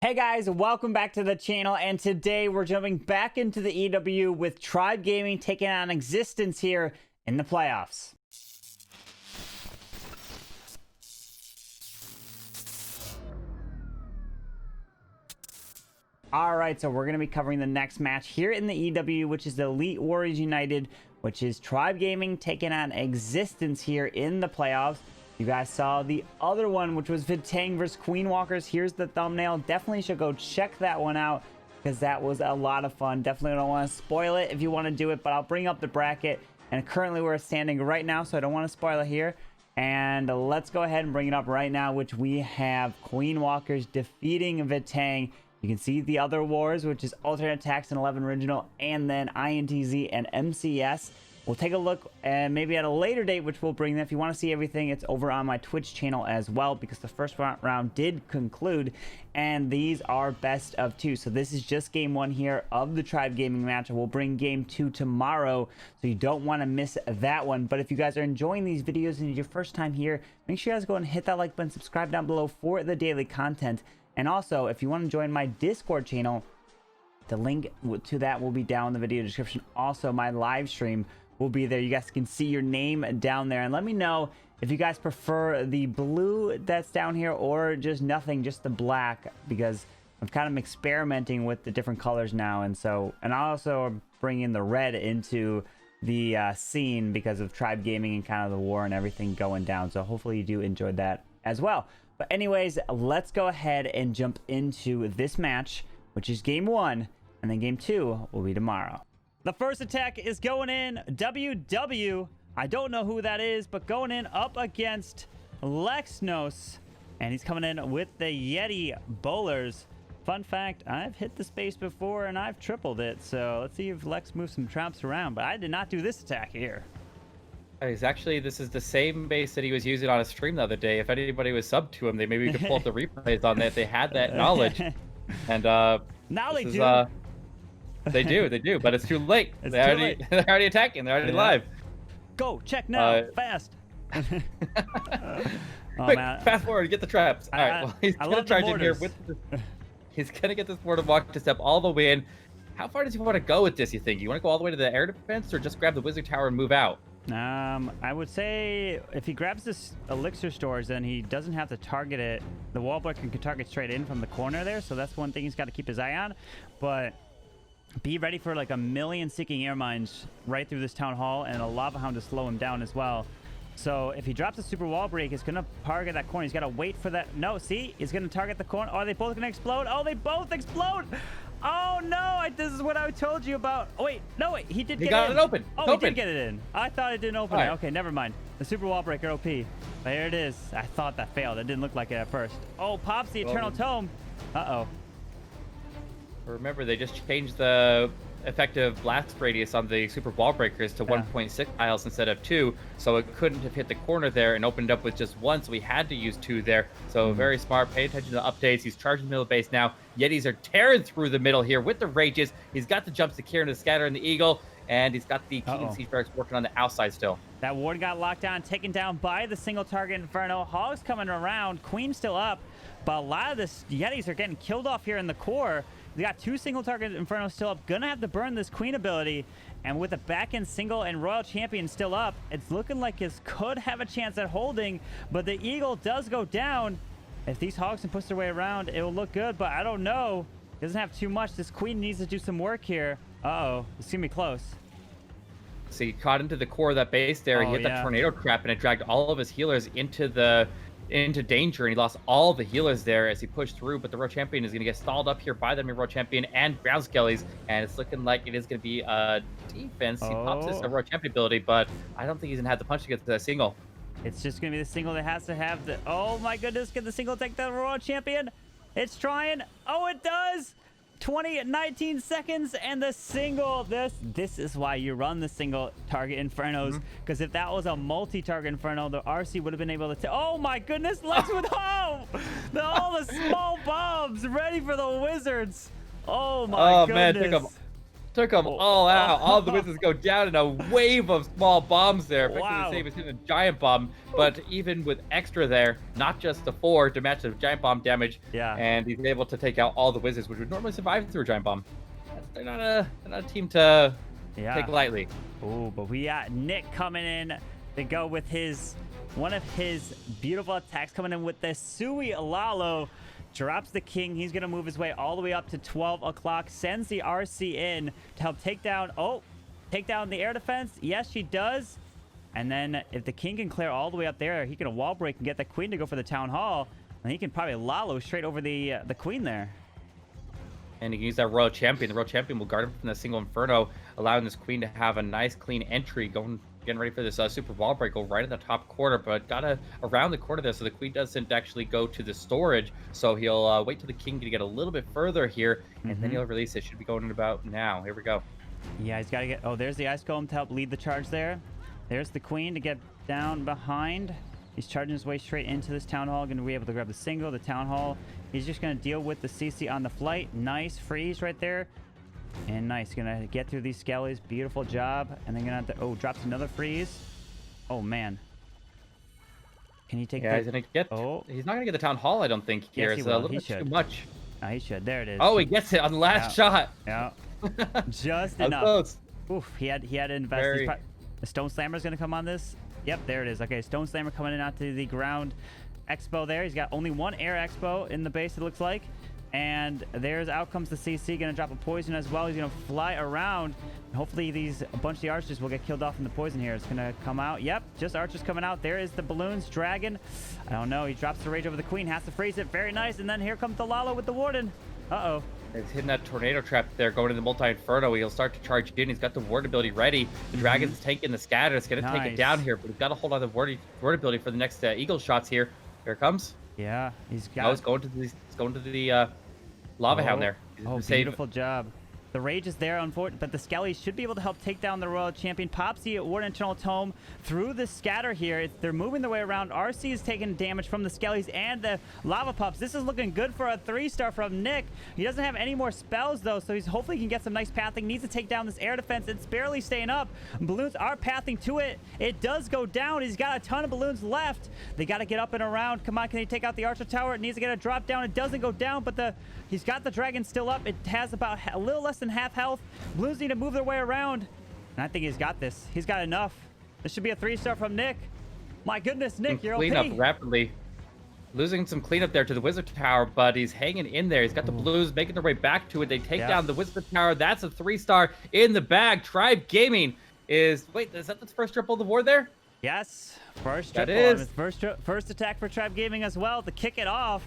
Hey guys, welcome back to the channel, and today we're jumping back into the EW with Tribe Gaming taking on Existence here in the playoffs. Alright, so we're going to be covering the next match here in the EW, which is the Elite Warriors United, which is Tribe Gaming taking on Existence here in the playoffs. You guys saw the other one, which was Vitang versus Queen Walkers. Here's the thumbnail. Definitely should go check that one out because that was a lot of fun. Definitely don't want to spoil it if you want to do it, but I'll bring up the bracket. And currently we're standing right now, so I don't want to spoil it here. And let's go ahead and bring it up right now, which we have Queen Walkers defeating Vitang. You can see the other wars, which is Alternate Attacks and 11 Original, and then INTZ and MCS. We'll take a look and maybe at a later date, which we'll bring them. If you want to see everything, it's over on my Twitch channel as well, because the first round did conclude, and these are best of two. So this is just game one here of the Tribe Gaming match. We'll bring game two tomorrow, so you don't want to miss that one. But if you guys are enjoying these videos and it's your first time here, make sure you guys go and hit that like button, subscribe down below for the daily content. And also, if you want to join my Discord channel, the link to that will be down in the video description. Also, my live stream will be there. You guys can see your name down there, and let me know if you guys prefer the blue that's down here or just nothing, just the black, because I'm kind of experimenting with the different colors now. And I also bring in the red into the scene because of Tribe Gaming and kind of the war and everything going down. So hopefully you do enjoy that as well. But anyways, let's go ahead and jump into this match, which is game one, and then game two will be tomorrow. The first attack is going in. WW. I don't know who that is, but going in up against Lexnos. And he's coming in with the Yeti Bowlers. Fun fact, I've hit the space before and I've tripled it. So let's see if Lex moves some traps around. But I did not do this attack here. This is the same base that he was using on a stream the other day. If anybody was subbed to him, they maybe could pull up the replays on that. They had that knowledge. And now they do. They do, but it's too late. They're already attacking. They're already live. Go, check now, fast. Quick, fast forward, get the traps. All right, well, he's gonna charge in here with he's gonna get this mortar walk to step all the way in. How far does he want to go with this, you think? You want to go all the way to the air defense, or just grab the wizard tower and move out? I would say if he grabs this elixir stores, then he doesn't have to target it. The wall breaker can target straight in from the corner there, so that's one thing he's got to keep his eye on. But be ready for like a million seeking air mines right through this town hall, and a lava hound to slow him down as well. So if he drops a super wall break, it's gonna target that corner. He's got to wait for that. No, see, he's gonna target the corner. Are they both gonna explode? Oh, they both explode. Oh no, this is what I told you about. Oh wait, no wait, he did get it. He got it open. Oh, he did get it in. I thought it didn't open it. Okay, never mind. The super wall breaker OP. There it is. I thought that failed. It didn't look like it at first. Oh, pops the eternal tome. Uh-oh. Remember, they just changed the effective blast radius on the super wall breakers to 1.6 miles instead of 2, so it couldn't have hit the corner there and opened up with just 1, so we had to use 2 there. So very smart. Pay attention to the updates. He's charging the middle base now. Yetis are tearing through the middle here with the rages. He's got the jump secure into the scatter and the eagle, and he's got the king and siege barracks working on the outside still. That ward got locked down, taken down by the single target Inferno. Hogs coming around. Queen still up, but a lot of the Yetis are getting killed off here in the core. They got 2 single target Inferno still up. Gonna have to burn this Queen ability. And with a back end single and Royal Champion still up, it's looking like his could have a chance at holding. But the Eagle does go down. If these Hogs can push their way around, it will look good. But I don't know. Doesn't have too much. This Queen needs to do some work here. Uh-oh. It's gonna be close. So he caught into the core of that base there. He hit that tornado trap, and it dragged all of his healers into danger, and he lost all the healers there as he pushed through. But the Royal Champion is going to get stalled up here by the Royal Champion and Ground Skellies, and it's looking like it is going to be a defense. He pops this Royal Champion ability, but I don't think he's going to have the punch to get to that single. It's just going to be the single that has to have the... Oh my goodness, can the single take the Royal Champion? It's trying. Oh, it does! 19 seconds, and the single. This is why you run the single target Infernos, because if that was a multi-target Inferno, the RC would have been able to... Oh my goodness, Lex with all the small bombs ready for the wizards. Oh my goodness. Man, Took them all out. All the wizards go down in a wave of small bombs there. Wow. Effectively the same as hitting a giant bomb, but even with extra there, not just the 4 to match the giant bomb damage. Yeah. And he's able to take out all the wizards, which would normally survive through a giant bomb. They're not a team to take lightly. Oh, but we got Nick coming in to go with one of his beautiful attacks, coming in with the Sui Lalo. Drops the king. He's going to move his way all the way up to 12 o'clock. Sends the RC in to help take down the air defense. Yes, she does. And then if the king can clear all the way up there, he can wall break and get the queen to go for the town hall. And he can probably Lalo straight over the queen there. And he can use that royal champion. The royal champion will guard him from the single inferno, allowing this queen to have a nice clean entry getting ready for this super wall break. Go right in the top corner, but gotta around the corner there so the queen doesn't actually go to the storage. So he'll wait till the king to get a little bit further here, and then he'll release it. Should be going in about now. Here we go. Yeah, he's got to get... Oh, there's the ice golem to help lead the charge there. There's the queen to get down behind. He's charging his way straight into this town hall. Going to be able to grab the single, the town hall. He's just going to deal with the CC on the flight. Nice freeze right there. And nice. Going to get through these skellies. Beautiful job. And then going to have to... Oh, drops another freeze. Oh, man. Can he take he's going to get... Oh. He's not going to get the town hall, I don't think, here. Yes, it's a little bit too much. No, he should. There it is. Oh, he gets it on the last shot. Yeah. Just enough. Close. Oof, he had to invest. The Stone Slammer is going to come on this. Yep, there it is. Okay, Stone Slammer coming in out to the ground expo there. He's got only one air expo in the base, it looks like. And there's out comes the CC, going to drop a poison as well. He's going to fly around. Hopefully a bunch of the archers will get killed off in the poison here. It's going to come out. Yep, just archers coming out. There is the balloons, dragon. I don't know. He drops the rage over the queen, has to freeze it. Very nice. And then here comes the Lalo with the warden. Uh-oh. He's hitting that tornado trap there, going to the multi-inferno. He'll start to charge in. He's got the ward ability ready. The dragon's taking the scatter. It's going to take it down here, but he's got to hold on to the ward ability for the next eagle shots here. Here it comes. Yeah, he's got. Oh, it's going to the lava hound there. Beautiful job. The rage is there, unfortunately, but the skellies should be able to help take down the royal champion. Pops the ward internal tome through the scatter here. They're moving their way around. RC is taking damage from the skellies and the lava pups. This is looking good for a 3-star from Nick. He doesn't have any more spells, though, so he's hopefully can get some nice pathing. Needs to take down this air defense. It's barely staying up. Balloons are pathing to it. It does go down. He's got a ton of balloons left. They got to get up and around. Come on, can he take out the archer tower? It needs to get a drop down. It doesn't go down, but he's got the dragon still up. It has about a little less than half health. Balloons need to move their way around. And I think he's got this. He's got enough. This should be a 3-star from Nick. My goodness, Nick, you're okay. Clean up rapidly. Losing some cleanup there to the wizard tower, but he's hanging in there. He's got the blues making their way back to it. They take down the wizard tower. That's a 3-star in the bag. Tribe Gaming is... Wait, is that the first triple of the war there? Yes. First triple. That is. First attack for Tribe Gaming as well to kick it off.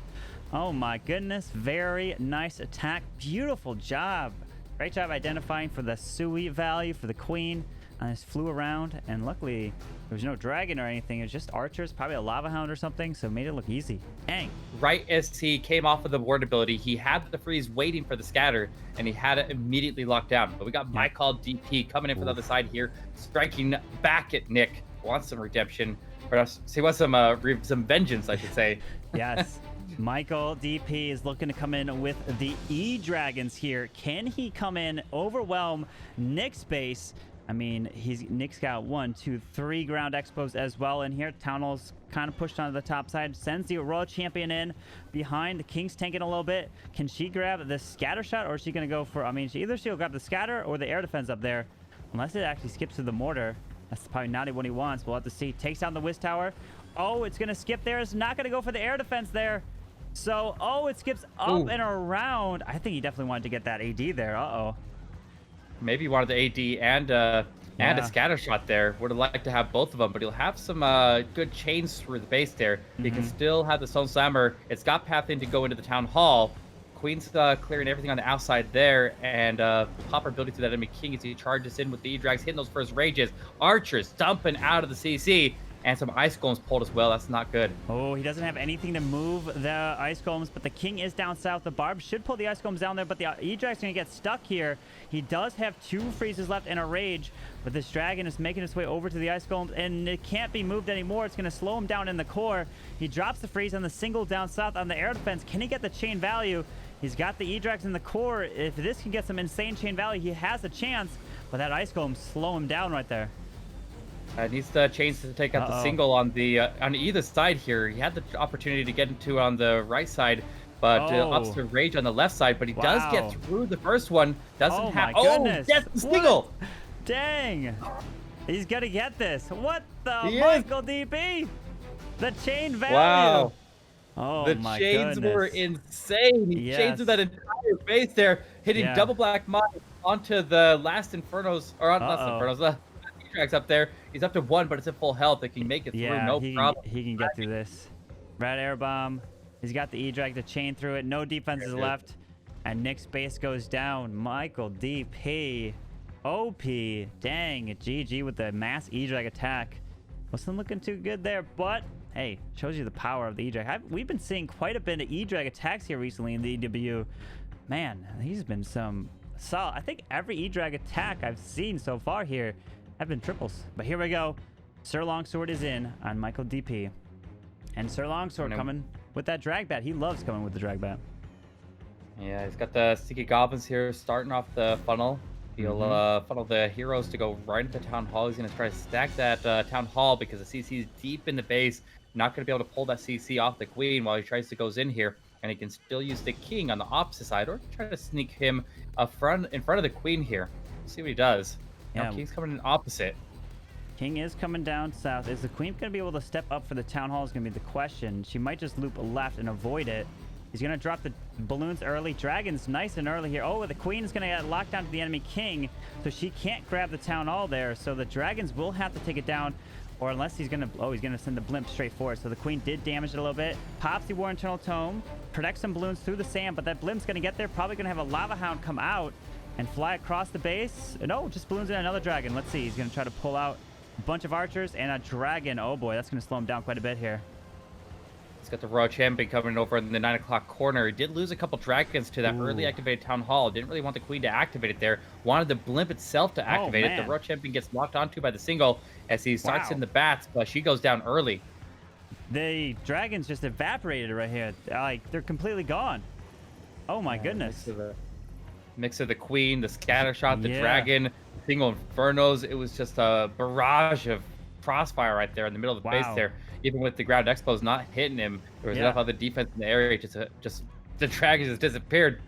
Oh my goodness. Very nice attack. Beautiful job. Great job identifying for the Sui value for the queen. I just flew around, and luckily there was no dragon or anything. It was just archers, probably a lava hound or something, so it made it look easy. Dang. Right as he came off of the ward ability, he had the freeze waiting for the scatter, and he had it immediately locked down. But we got My Call DP coming in from the other side here, striking back at Nick. Wants some redemption. Or he wants some vengeance, I should say. Yes. Michael DP is looking to come in with the E-Dragons here. Can he come in, overwhelm Nick's base? I mean, Nick's got 1, 2, 3 ground expos as well in here. Town Hall's kind of pushed onto the top side. Sends the Royal Champion in behind. The King's tanking a little bit. Can she grab the scatter shot, or is she going to go for... I mean, either she'll grab the scatter or the air defense up there. Unless it actually skips to the mortar. That's probably not what he wants. We'll have to see. Takes down the Wiz Tower. Oh, it's going to skip there. It's not going to go for the air defense there. So, it skips up and around. I think he definitely wanted to get that AD there. Uh-oh. Maybe he wanted the AD and a scatter shot there. Would have liked to have both of them, but he'll have some good chains through the base there. He can still have the Stone Slammer. It's got pathing to go into the Town Hall. Queen's clearing everything on the outside there, and pop her ability to that enemy king as he charges in with the E-Drags, hitting those first rages. Archers dumping out of the CC. And some ice golems pulled as well. That's not good. Oh, he doesn't have anything to move the ice golems, but the king is down south. The barb should pull the ice golems down there, but the E-Drag's going to get stuck here. He does have 2 freezes left and a rage, but this dragon is making its way over to the ice golems, and it can't be moved anymore. It's going to slow him down in the core. He drops the freeze on the single down south on the air defense. Can he get the chain value? He's got the E-Drags in the core. If this can get some insane chain value, he has a chance. But that Ice Golem slow him down right there. Needs the chains to take out the single on the on either side here. He had the opportunity to get into on the right side, but ups to Rage on the left side. But he does get through the first one. Doesn't have. Oh, gets the single. Dang. He's gonna get this. What the Michael DP? The chain value. Wow. Oh, the my chains goodness. were insane. He chains through that entire base there, hitting double black mine onto the last Infernos, or not last Infernos, the E-Drags up there. He's up to 1, but it's at full health. They can make it through, no problem. He can get through this. Red Air Bomb. He's got the E-Drag to chain through it. No defenses left. And Nick's base goes down. Michael DP. OP. Dang, GG with the mass E-Drag attack. Wasn't looking too good there, but hey, shows you the power of the E-Drag. We've been seeing quite a bit of E-Drag attacks here recently in the EWU. Man, he's been some solid. I think every E-Drag attack I've seen so far here have been triples. But here we go. Sir Longsword is in on Michael DP. And Sir Longsword coming with that drag bat. He loves coming with the drag bat. Yeah, he's got the Sticky Goblins here starting off the funnel. He'll funnel the heroes to go right into Town Hall. He's going to try to stack that Town Hall because the CC is deep in the base. Not going to be able to pull that CC off the Queen while he tries to goes in here. And he can still use the King on the opposite side or try to sneak him in front of the Queen here. Let's see what he does. Yeah. King's coming in opposite. King is coming down south. Is the Queen going to be able to step up for the Town Hall is going to be the question. She might just loop left and avoid it. He's going to drop the balloons early. Dragon's nice and early here. Oh, the Queen's going to get locked down to the enemy King, so she can't grab the Town Hall there. So the Dragons will have to take it down, or unless he's going to... Oh, he's going to send the blimp straight forward. So the Queen did damage it a little bit. Pops the War Internal Tome. Protects some balloons through the sand, but that blimp's going to get there. Probably going to have a Lava Hound come out and fly across the base. No, just balloons in another Dragon. Let's see. He's going to try to pull out a bunch of archers and a Dragon. Oh, boy. That's going to slow him down quite a bit here. He's got the Royal Champion coming over in the 9 o'clock corner. He did lose a couple Dragons to that early activated Town Hall. Didn't really want the Queen to activate it there. Wanted the Blimp itself to activate it. The Royal Champion gets locked onto by the single as he starts in the bats, but she goes down early. The Dragons just evaporated right here. Like, they're completely gone. Oh, my goodness. Mix of the Queen, the scatter shot, the Dragon, single Infernos. It was just a barrage of crossfire right there in the middle of the base there. Even with the ground expos not hitting him, there was enough other defense in the area just the Dragons just disappeared.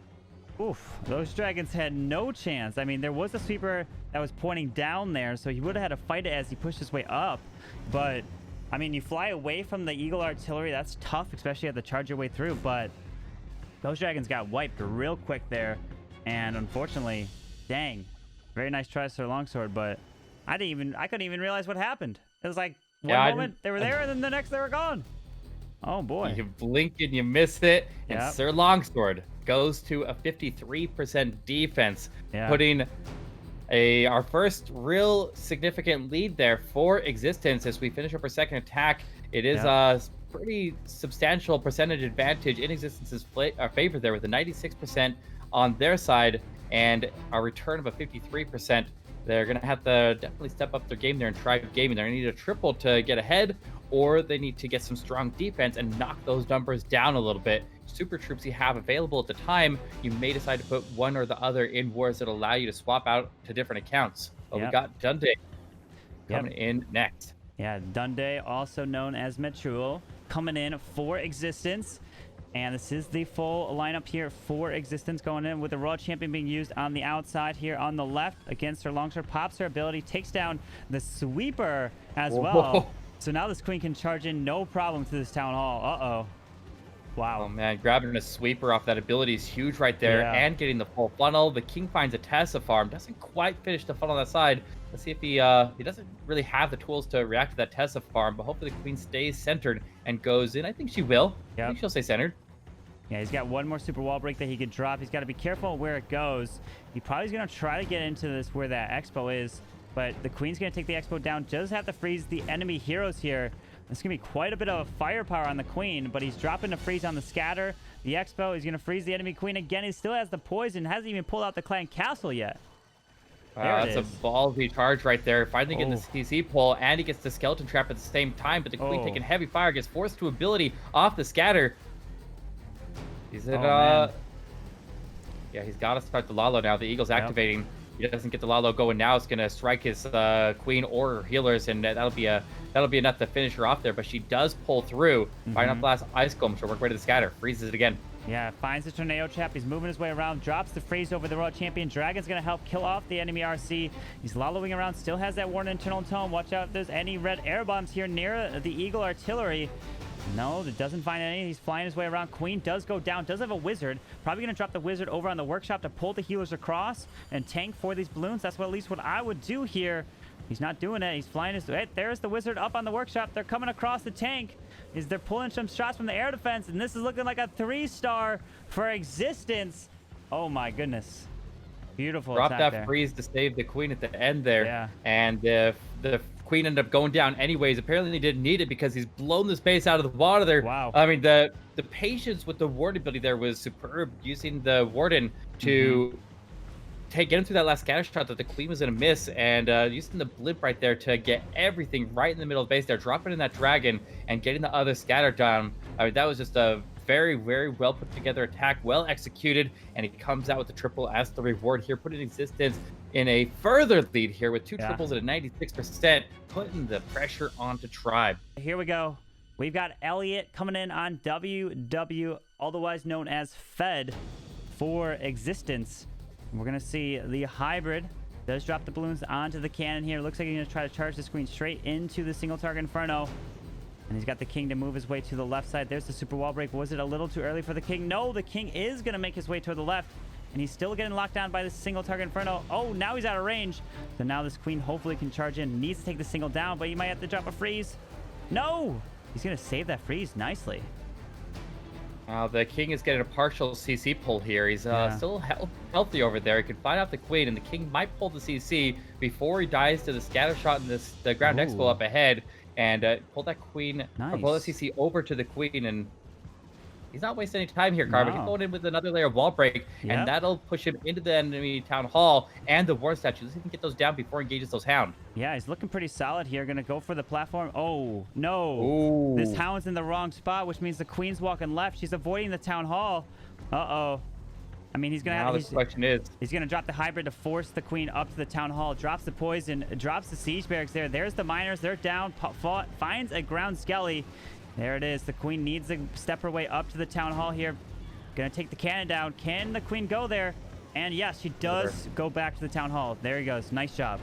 Oof, those Dragons had no chance. I mean, there was a sweeper that was pointing down there, so he would have had to fight it as he pushed his way up. But, I mean, you fly away from the Eagle Artillery, that's tough, especially at the charge your way through, but those Dragons got wiped real quick there. And unfortunately, dang, very nice try, Sir Longsword, but I couldn't even realize what happened. It was like, one moment they were there, and then the next they were gone. Oh boy! You blink and you miss it, and Sir Longsword goes to a 53% defense, putting our first real significant lead there for Existence as we finish up our second attack. It is a pretty substantial percentage advantage in Existence's favor there with a 96% on their side and a return of a 53%. They're going to have to definitely step up their game there and try gaming. They're going to need a triple to get ahead, or they need to get some strong defense and knock those numbers down a little bit. Super troops you have available at the time, you may decide to put one or the other in wars that allow you to swap out to different accounts. But we got Dundee coming in next. Yeah, Dundee, also known as Metrul, coming in for Existence. And this is the full lineup here for Existence going in with the Royal Champion being used on the outside here on the left against her Longsword. Pops her ability, takes down the Sweeper as well. So now this Queen can charge in no problem to this Town Hall. Uh-oh. Wow. Oh, man. Grabbing a Sweeper off that ability is huge right there and getting the full funnel. The King finds a Tessa farm. Doesn't quite finish the funnel on that side. Let's see if he doesn't really have the tools to react to that Tessa farm, but hopefully the Queen stays centered and goes in. I think she will. I think she'll stay centered. Yeah, he's got one more super wall break that he could drop. He's got to be careful where it goes. He probably is going to try to get into this where that Expo is, but the Queen's going to take the Expo down. Does have to freeze the enemy heroes here. This is going to be quite a bit of firepower on the Queen, but he's dropping the freeze on the scatter. The Expo is going to freeze the enemy Queen again. He still has the poison. Hasn't even pulled out the Clan Castle yet. That's a ballsy charge right there. Finally getting the CC pull, and he gets the Skeleton Trap at the same time, but the Queen taking heavy fire, gets forced to ability off the scatter. Is it Yeah, he's got to start the Lalo now. The Eagle's activating. He doesn't get the Lalo going now. It's gonna strike his queen or her healers, and that'll be enough to finish her off there. But she does pull through. Final blast ice golem. She'll work way to the scatter. Freezes it again. Yeah, finds the tornado trap. He's moving his way around. Drops the freeze over the Royal Champion. Dragon's gonna help kill off the enemy RC. He's lallowing around. Still has that Warden internal tome. Watch out if there's any red air bombs here near the Eagle artillery. No, it doesn't find any. He's flying his way around. Queen does go down. Does have a wizard. Probably going to drop the wizard over on the workshop to pull the healers across and tank for these balloons. That's at least what I would do here. He's not doing it. He's flying his... Hey, there's the wizard up on the workshop. They're coming across the tank. They're pulling some shots from the air defense, and this is looking like a 3-star for existence. Oh, my goodness. Beautiful Drop attack that there. freeze to save the queen at the end there. Yeah. And the queen ended up going down anyways. Apparently he didn't need it because he's blown the space out of the water there. Wow. I mean, the patience with the warden ability there was superb, using the warden to get him through that last scatter shot that the queen was going to miss, and using the blimp right there to get everything right in the middle of the base there, dropping in that dragon and getting the other scatter down. I mean, that was just a very, very well put together attack, well executed, and he comes out with the triple as the reward here, putting existence in a further lead here with two triples at a 96%, putting the pressure onto Tribe. Here we go. We've got Elliot coming in on WW, otherwise known as Fed, for existence. We're going to see the hybrid does drop the balloons onto the cannon here. Looks like he's going to try to charge the queen straight into the single target Inferno. And he's got the king to move his way to the left side. There's the super wall break. Was it a little too early for the king? No, the king is going to make his way toward the left. And he's still getting locked down by the single target Inferno. Oh, now he's out of range. So now this queen hopefully can charge in. Needs to take the single down, but he might have to drop a freeze. No! He's going to save that freeze nicely. The king is getting a partial CC pull here. He's still healthy over there. He can find out the queen, and the king might pull the CC before he dies to the scatter shot in the ground expo up ahead, and pull that queen, or pull the CC over to the queen, and he's not wasting any time here, Carbon. He's going in with another layer of wall break, and that'll push him into the enemy town hall and the war statue. Let's see if he can get those down before he engages those hound. Yeah, he's looking pretty solid here. Gonna go for the platform. Oh, no. Ooh. This hound's in the wrong spot, which means the queen's walking left. She's avoiding the town hall. Uh-oh. I mean, he's gonna now have... the question is... He's gonna drop the hybrid to force the queen up to the town hall. Drops the poison. Drops the siege barracks there. There's the miners. They're down. Finds a ground skelly. There it is. The queen needs to step her way up to the town hall here. Gonna take the cannon down. Can the queen go there? And yes, she does go back to the town hall. There he goes. Nice job.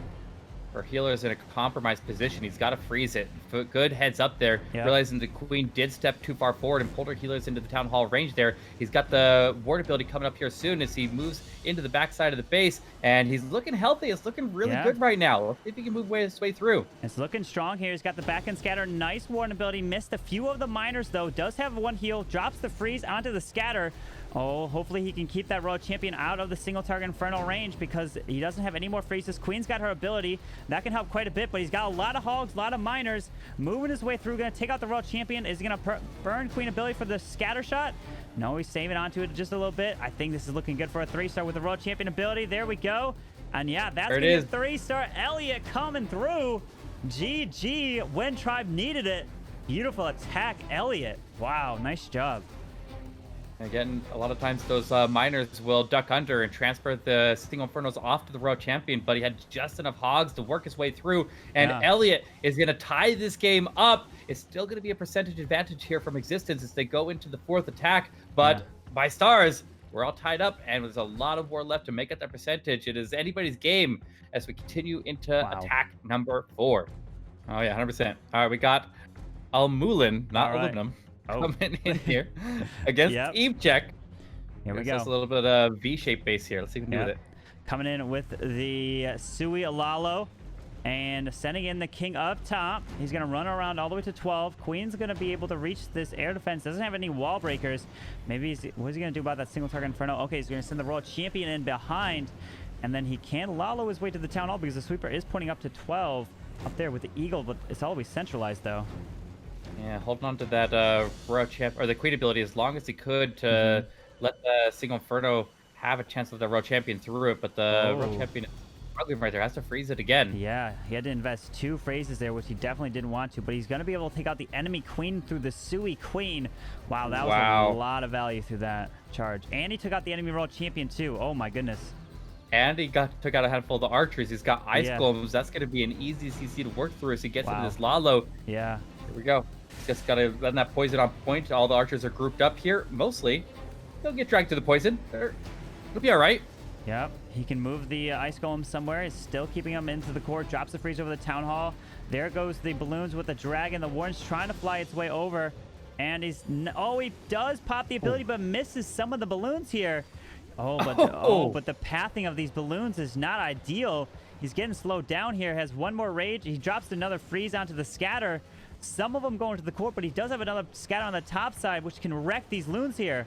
Our healer's in a compromised position. He's got to freeze it. Good heads up there. Realizing the queen did step too far forward and pulled her healers into the town hall range there. He's got the ward ability coming up here soon as he moves into the backside of the base. And he's looking healthy. It's looking really good right now. Let's see if he can move his way through. It's looking strong here. He's got the back end scatter. Nice ward ability. Missed a few of the miners, though. Does have one heal. Drops the freeze onto the scatter. Oh, hopefully he can keep that Royal Champion out of the single target Inferno range because he doesn't have any more freezes. Queen's got her ability. That can help quite a bit, but he's got a lot of hogs, a lot of miners. Moving his way through. Going to take out the Royal Champion. Is he going to burn Queen ability for the scatter shot? No, he's saving onto it just a little bit. I think this is looking good for a 3-star with the Royal Champion ability. There we go. And yeah, that's going to be a 3-star. Elliot coming through. GG when Tribe needed it. Beautiful attack, Elliot. Wow, nice job. Again, a lot of times those miners will duck under and transfer the single Infernos off to the Royal Champion, but he had just enough hogs to work his way through, and Elliot is going to tie this game up. It's still going to be a percentage advantage here from existence as they go into the fourth attack, but by stars, we're all tied up, and there's a lot of war left to make up that percentage. It is anybody's game as we continue into attack number 4. Oh, yeah, 100%. All right, we got Almulin, not aluminum. Coming in here against Eve Check. Here we go. Just a little bit of V-shaped base here. Let's see what we can do with it. Coming in with the Sui Alalo and sending in the king up top. He's going to run around all the way to 12. Queen's going to be able to reach this air defense. Doesn't have any wall breakers. Maybe what is he going to do about that single target Inferno? Okay, he's going to send the Royal Champion in behind. And then he can Lalo his way to the town hall because the sweeper is pointing up to 12 up there with the eagle, but it's always centralized though. Yeah, holding on to that Royal Champ or the Queen ability as long as he could to let the single Inferno have a chance of the Royal Champion through it, but the Royal Champion is struggling right there. Has to freeze it again. Yeah, he had to invest 2 phrases there, which he definitely didn't want to, but he's going to be able to take out the enemy Queen through the Sui Queen. Wow, that was a lot of value through that. charge. And he took out the enemy world champion too. Oh my goodness. And he took out a handful of the archers. He's got ice Yeah. golems. That's going to be an easy CC to work through as he gets Wow. into this Lalo. Yeah. Here we go. Just got to let that poison on point. All the archers are grouped up here. Mostly, they'll get dragged to the poison. It'll be all right. Yep. He can move the ice golem somewhere. He's still keeping him into the core. Drops the freeze over the town hall. There goes the balloons with the dragon. The warden's trying to fly its way over. And he does pop the ability, but misses some of the balloons here. But the pathing of these balloons is not ideal. He's getting slowed down here. Has one more rage. He drops another freeze onto the scatter. Some of them going to the core, but he does have another scatter on the top side, which can wreck these loons here.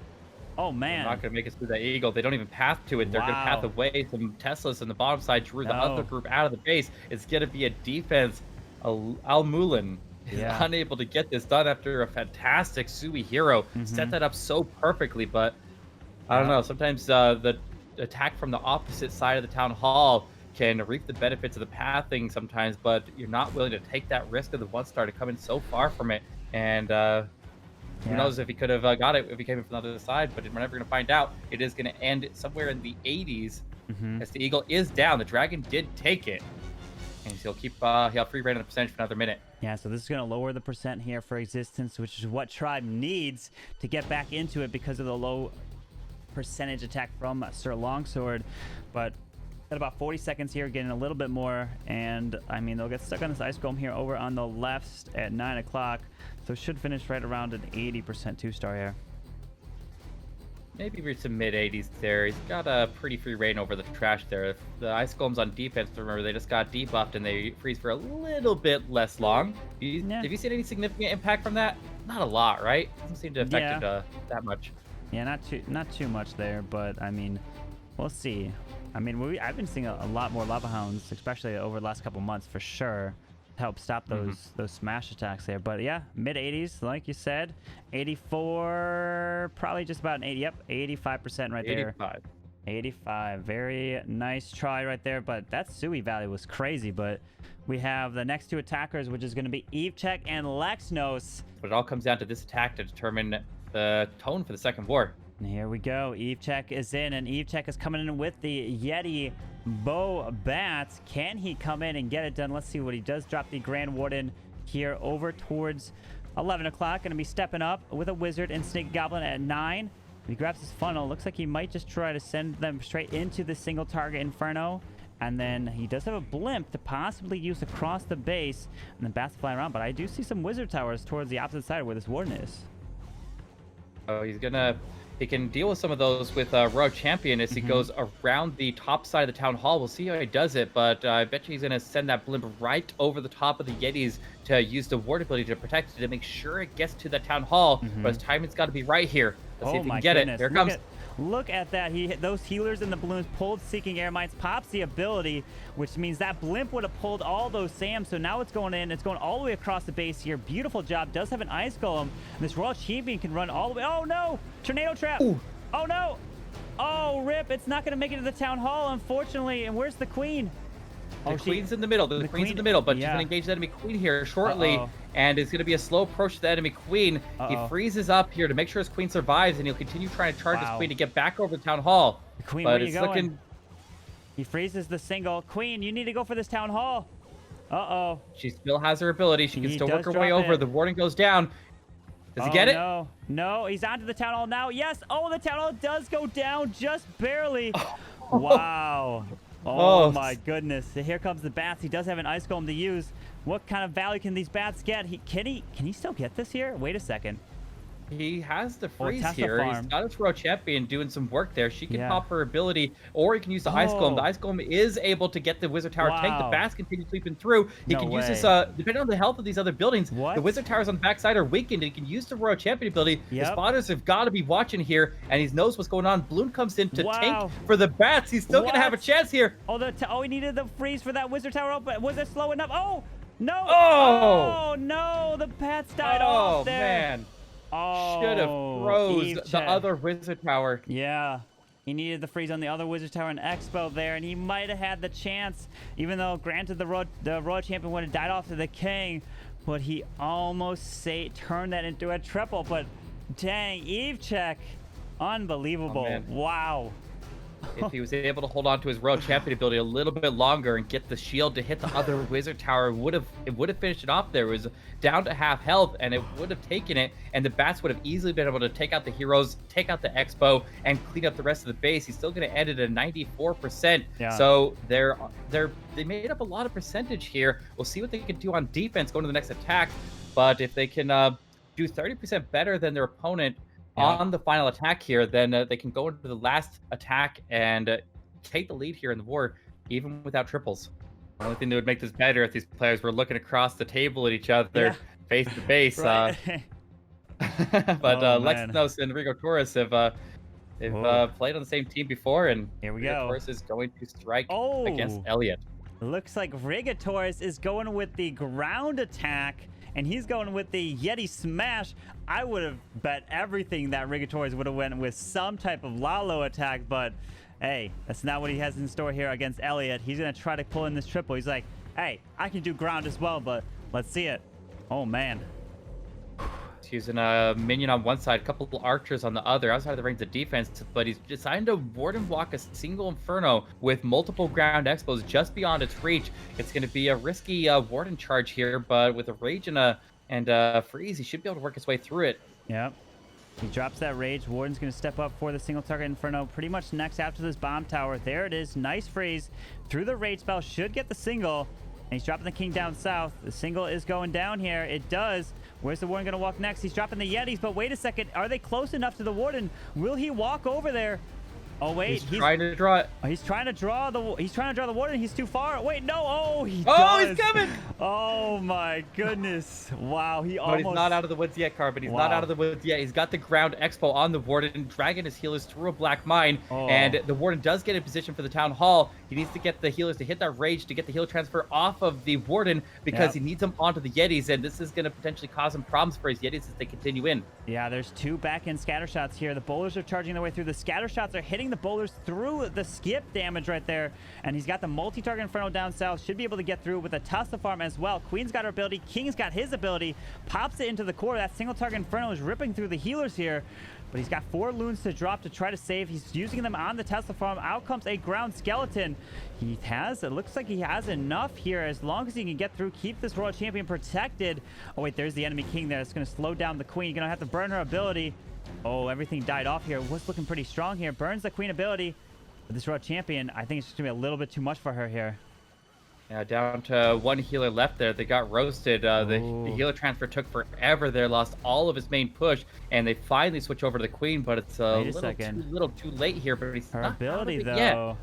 Oh, man. They're not going to make it through that eagle. They don't even path to it. They're going to path away some Teslas on the bottom side, drew the other group out of the base. It's going to be a defense. Al-Mulan is unable to get this done after a fantastic Sui hero. Set that up so perfectly, but I don't know. Sometimes the attack from the opposite side of the town hall can reap the benefits of the pathing sometimes, but you're not willing to take that risk of the 1-star to come in so far from it. And who knows if he could have got it if he came in from the other side, but we're never going to find out. It is going to end somewhere in the 80s as the eagle is down. The dragon did take it. And he'll have free reign on the percentage for another minute. Yeah, so this is going to lower the percent here for existence, which is what Tribe needs to get back into it because of the low percentage attack from Sir Longsword. But got about 40 seconds here, getting a little bit more. And, I mean, they'll get stuck on this ice golem here over on the left at 9 o'clock. So it should finish right around an 80% 2-star here. Maybe reach some mid-80s there. He's got a pretty free reign over the trash there. The ice golems on defense, remember, they just got debuffed and they freeze for a little bit less long. Have you seen any significant impact from that? Not a lot, right? Doesn't seem to affect it that much. Yeah, not too much there, but I mean, we'll see. I mean, I've been seeing a lot more lava hounds, especially over the last couple months for sure, to help stop those smash attacks there. But yeah, mid 80s, like you said, 84, probably just about an 80. Yep, 85% right there. 85. Very nice try right there. But that Sui value was crazy. But we have the next two attackers, which is going to be EveCheck and Lexnos. But it all comes down to this attack to determine the tone for the second war. And here we go. EveCheck is in, and EveCheck is coming in with the Yeti Bow Bats. Can he come in and get it done? Let's see what he does. Drop the Grand Warden here over towards 11 o'clock. Going to be stepping up with a Wizard and Snake Goblin at 9. He grabs his funnel. Looks like he might just try to send them straight into the single target Inferno. And then he does have a blimp to possibly use across the base. And then bats fly around. But I do see some Wizard towers towards the opposite side where this Warden is. Oh, he can deal with some of those with Royal Champion as he goes around the top side of the Town Hall. We'll see how he does it, but I bet you he's going to send that blimp right over the top of the Yetis to use the ward ability to protect it, to make sure it gets to the Town Hall. But his timing's got to be right here. Let's see if he can get it. Here it comes. Look at that. Those healers and the balloons pulled Seeking Air Mites, pops the ability, which means that blimp would have pulled all those SAMs. So now it's going in. It's going all the way across the base here. Beautiful job. Does have an Ice Golem. And this Royal Champion can run all the way. Oh, no. Tornado Trap. Ooh. Oh, no. Oh, rip. It's not going to make it to the Town Hall, unfortunately. And where's the Queen? The Queen's in the middle. The Queen's in the middle, but she's going to engage the enemy Queen here shortly. And it's going to be a slow approach to the enemy Queen. He freezes up here to make sure his Queen survives, and he'll continue trying to charge his Queen to get back over the Town Hall. The Queen, where are you going? He freezes the single. Queen, you need to go for this Town Hall. Uh-oh. She still has her ability. She can still work her way over. The warden goes down. Does he get it? No, he's onto the Town Hall now. Yes. Oh, the Town Hall does go down just barely. Wow. Oh my goodness. Here comes the bats. He does have an Ice Golem to use. What kind of value can these bats get? Can he still get this here? Wait a second. He has the freeze here. He's got his Royal Champion doing some work there. She can pop her ability, or he can use the Ice Golem. The Ice Golem is able to get the Wizard Tower tank. The bats continue sweeping through. He can use this, depending on the health of these other buildings, the Wizard Towers on the backside are weakened. He can use the Royal Champion ability. The spotters have got to be watching here, and he knows what's going on. Bloom comes in to tank for the bats. He's still going to have a chance here. Oh, he needed the freeze for that Wizard Tower, but was it slow enough? Oh, no. Oh, no. The bats died off there. Oh, man. Should have froze the other Wizard Tower. Yeah. He needed the freeze on the other Wizard Tower and Expo there, and he might have had the chance, even though, granted, the Royal Champion would have died off to the King, but he almost turned that into a triple. But dang, EveCheck Unbelievable. man. Wow. If he was able to hold on to his Royal Champion ability a little bit longer and get the shield to hit the other Wizard Tower, it would have finished it off there. It was down to half health, and it would have taken it, and the Bats would have easily been able to take out the heroes, take out the Expo, and clean up the rest of the base. He's still going to end it at 94%. Yeah. So they made up a lot of percentage here. We'll see what they can do on defense going to the next attack, but if they can do 30% better than their opponent on the final attack here, then they can go into the last attack and take the lead here in the war, even without triples. The only thing that would make this better if these players were looking across the table at each other, face to face. Right. But Lexnos and Rigo Torres have played on the same team before, and Here we Rigo go. Torres is going to strike against Elliot. Looks like Rigators is going with the ground attack, and he's going with the Yeti Smash. I would have bet everything that Rigators would have went with some type of Lalo attack, but hey, that's not what he has in store here against Elliot. He's going to try to pull in this triple. He's like, hey, I can do ground as well, but let's see it. Oh, man. He's using a minion on one side, a couple of archers on the other, outside of the range of defense, but he's decided to Warden block a single Inferno with multiple ground expos just beyond its reach. It's going to be a risky Warden charge here, but with a Rage and a Freeze, he should be able to work his way through it. Yep. He drops that Rage. Warden's going to step up for the single target Inferno pretty much next after this bomb tower. There it is. Nice Freeze. Through the Rage spell. Should get the single. And he's dropping the King down south. The single is going down here. It does. Where's the Warden going to walk next? He's dropping the Yetis, but wait a second. Are they close enough to the Warden? Will he walk over there? Oh, wait. He's trying to draw it. He's trying to draw the Warden. He's too far. Wait, no. Oh, he Oh, does. he's coming. Oh, my goodness. Wow. He almost... But he's not out of the woods yet, Carbon. He's not out of the woods yet. He's got the ground expo on the Warden, dragging his healers through a black mine. And the Warden does get in position for the Town Hall. He needs to get the healers to hit that Rage to get the healer transfer off of the Warden because he needs them onto the Yetis. And this is going to potentially cause some problems for his Yetis as they continue in. Yeah, there's two back-end scatter shots here. The bowlers are charging their way through. The scatter shots are hitting the bowlers through the skip damage right there. And he's got the multi-target Inferno down south. Should be able to get through with a Tussa farm as well. Queen's got her ability. King's got his ability. Pops it into the core. That single target Inferno is ripping through the healers here. But he's got 4 loons to drop to try to save. He's using them on the Tesla farm. Out comes a ground skeleton. It looks like he has enough here as long as he can get through, keep this Royal Champion protected. Oh, wait, there's the enemy King there. It's going to slow down the Queen. You're going to have to burn her ability. Oh, everything died off here. What's looking pretty strong here. Burns the Queen ability. But this Royal Champion, I think it's just going to be a little bit too much for her here. Yeah, down to 1 healer left there. They got roasted. The healer transfer took forever there, lost all of his main push, and they finally switch over to the Queen, but it's a little too late here. But he's her not ability, though. Yet.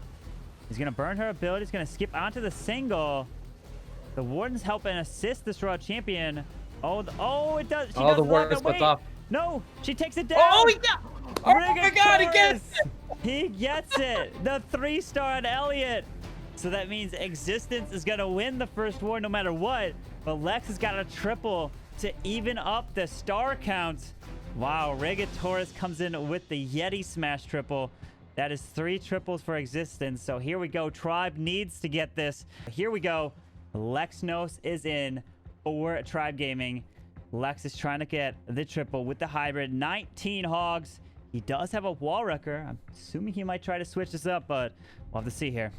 He's going to burn her ability. He's going to skip onto the single. The Warden's helping assist this Royal Champion. Oh, it does. She does the Warden splits off. No, she takes it down. Oh, yeah. Oh, my God, he gets it. He gets it. The 3-star on Elliot. So that means Existence is going to win the first war no matter what. But Lex has got a triple to even up the star count. Wow, Regatores comes in with the Yeti Smash triple. That is 3 triples for Existence. So here we go. Tribe needs to get this. Here we go. Lexnos is in for Tribe Gaming. Lex is trying to get the triple with the hybrid. 19 hogs. He does have a wall wrecker. I'm assuming he might try to switch this up, but we'll have to see here.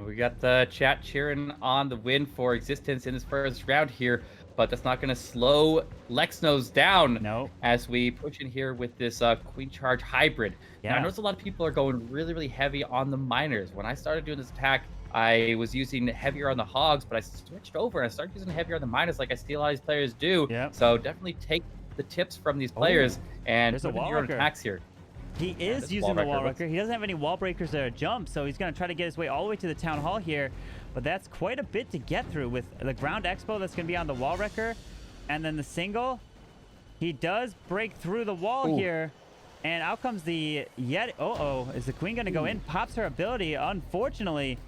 We got the chat cheering on the win for Existence in this first round here, but that's not going to slow Lexnos down as we push in here with this Queen Charge hybrid. Now, I notice a lot of people are going really, really heavy on the miners. When I started doing this attack, I was using heavier on the hogs, but I switched over and I started using heavier on the miners like I see a lot of these players do. So definitely take the tips from these players and put in your own attacks here. He is using the wall wrecker. He doesn't have any wall breakers or jump, so he's going to try to get his way all the way to the Town Hall here. But that's quite a bit to get through with the ground expo that's going to be on the wall wrecker. And then the single. He does break through the wall here. And out comes the Yeti. Is the Queen going to go in? Pops her ability, unfortunately.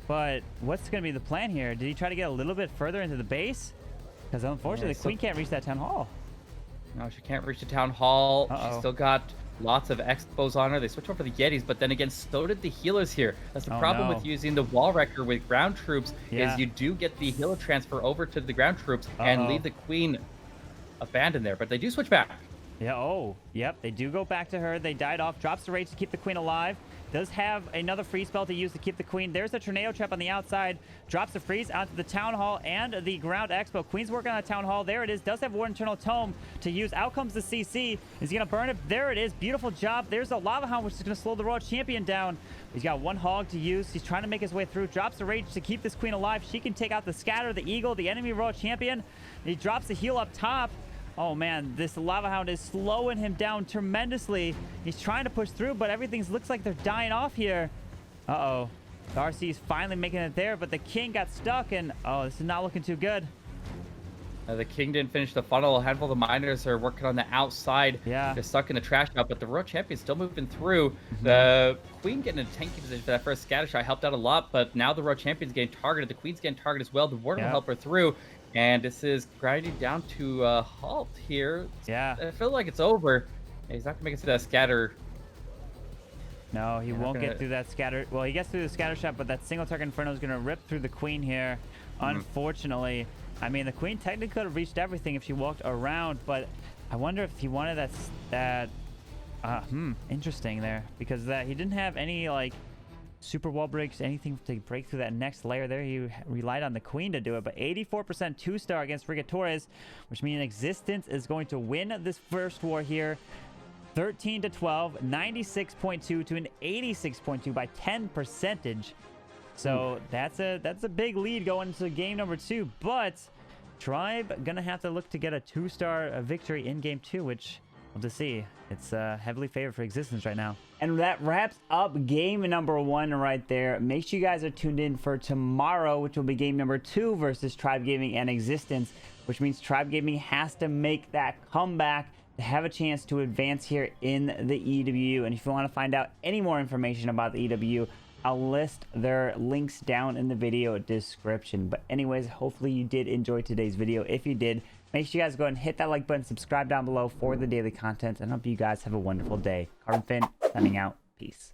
But what's going to be the plan here? Did he try to get a little bit further into the base? Because unfortunately, the Queen can't reach that Town Hall. No, she can't reach the Town Hall. She's still got lots of expos on her. They switch over to the Yetis, but then again, so did the healers here. That's the problem with using the wall wrecker with ground troops is you do get the healer transfer over to the ground troops and leave the Queen abandoned there. But they do switch back. Yeah, oh, yep, they do go back to her. They died off. Drops the rage to keep the queen alive. Does have another freeze spell to use to keep the queen. There's a tornado trap on the outside. Drops the freeze onto the town hall and the ground expo. Queen's working on the town hall. There it is. Does have war internal tome to use. Out comes the CC. Is he gonna burn it? There it is. Beautiful job. There's a lava hound, which is gonna slow the royal champion down. He's got one hog to use. He's trying to make his way through. Drops the rage to keep this queen alive. She can take out the scatter, the eagle, the enemy royal champion. He drops the heal up top. Oh man, this lava hound is slowing him down tremendously. He's trying to push through, but everything looks like they're dying off here. Uh-oh. Darcy's finally making it there, but the king got stuck, and oh, this is not looking too good. The king didn't finish the funnel. A handful of the miners are working on the outside. Yeah. They're stuck in the trash shop, but the royal champion's still moving through. The queen getting in a tanky position for that first scatter shot helped out a lot, but now the royal champion's getting targeted. The queen's getting targeted as well. The warden will help her through. And this is grinding down to a halt here. Yeah. I feel like it's over. He's not going to make it to that scatter. No, he won't get through that scatter. Well, he gets through the scatter shot, but that single target inferno is going to rip through the queen here. Unfortunately. I mean, the queen technically could have reached everything if she walked around, but I wonder if he wanted interesting there. Because he didn't have any, like, super wall breaks, anything to break through that next layer there. He relied on the queen to do it, but 84% 2-star against Rigatores, which means Existence is going to win this first war here. 13-12, 96.2 to an 86.2 by 10 percentage. So that's a big lead going into game number 2, but Tribe gonna have to look to get a 2-star victory in game 2, which we'll just see. It's heavily favored for Existence right now. And that wraps up game number 1 right there. Make sure you guys are tuned in for tomorrow, which will be game number 2 versus Tribe Gaming and Existence, which means Tribe Gaming has to make that comeback to have a chance to advance here in the EWU. And if you want to find out any more information about the EWU, I'll list their links down in the video description. But anyways, hopefully you did enjoy today's video. If you did, make sure you guys go ahead and hit that like button, subscribe down below for the daily content, and I hope you guys have a wonderful day. Carbonfin signing out. Peace.